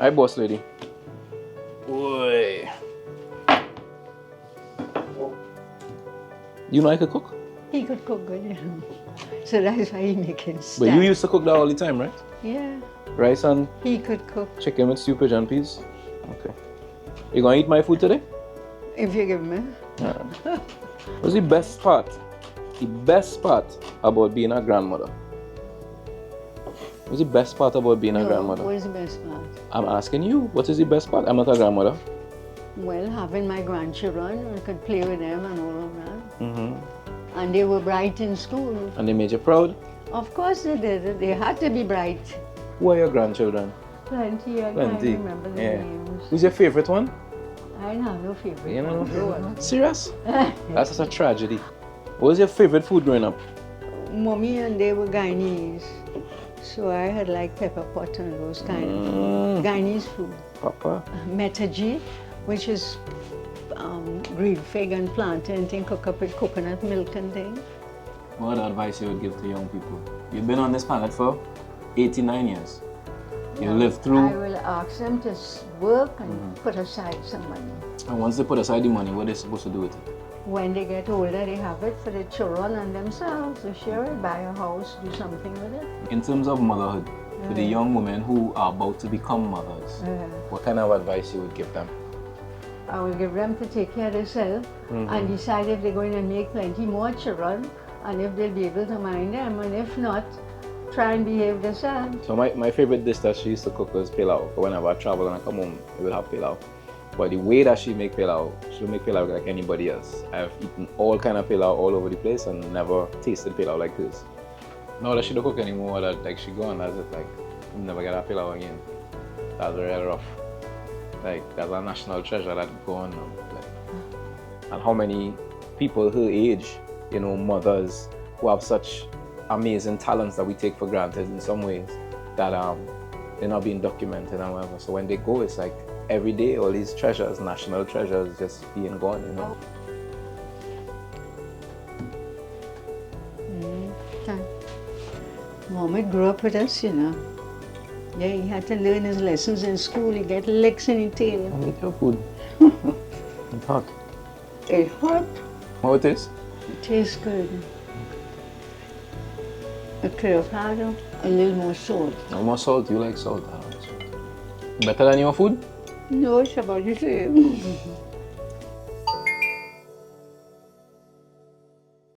Hi, boss lady. Oi. You know I could cook? He could cook good, yeah. So that's why he making stuff. But you used to cook that all the time, right? Yeah. Rice and He could cook. chicken with stupid and peas? Okay. You gonna eat my food today? If you give me. What's the best part? The best part about being a grandmother? What's the best part about being a grandmother? What is the best part? I'm asking you, what is the best part? I'm not a grandmother. Well, having my grandchildren, I could play with them and all of that. Mm-hmm. And they were bright in school. And they made you proud? Of course they did. They had to be bright. Who are your grandchildren? Plenty. I can't remember the names. Who's your favorite one? I don't have no favorite. You know? one. Serious? That's just a tragedy. What was your favorite food growing up? Mommy and they were Guyanese. So I had like pepper pot and those kind of Guyanese food. Papa? Metaji, which is grilled fig and plantain thing, cook up with coconut milk and thing. What advice you would give to young people? You've been on this planet for 89 years. You lived through... I will ask them to work and put aside some money. And once they put aside the money, what are they supposed to do with it? When they get older, they have it for the children and themselves. So share it, buy a house, do something with it. In terms of motherhood, for the young women who are about to become mothers, what kind of advice you would give them? I will give them to take care of themselves and decide if they're going to make plenty more children and if they'll be able to mind them, and if not, try and behave themselves. So my favorite dish that she used to cook was pilau. Whenever I travel and I come home, I will have pilau. But the way that she make pilau, she'll make pilau like anybody else. I've eaten all kind of pilau all over the place and never tasted pilau like this. Now that she don't cook anymore, that like she gone, that's it. Like we'll never get a pilau again. That's real rough. Like that's a national treasure that gone now. Like, and how many people her age, you know, mothers who have such amazing talents that we take for granted in some ways, that they're not being documented and whatever. So when they go, it's like every day all these treasures, national treasures, just being gone, you know. Muhammed grew up with us, you know. Yeah, he had to learn his lessons in school. He get licks in his tail. I'll make your food. It's hot. It's hot. How it is? It tastes good. A could have had a little more salt. No more salt. You like salt. I don't like salt. Better than your food? No, it's about the same.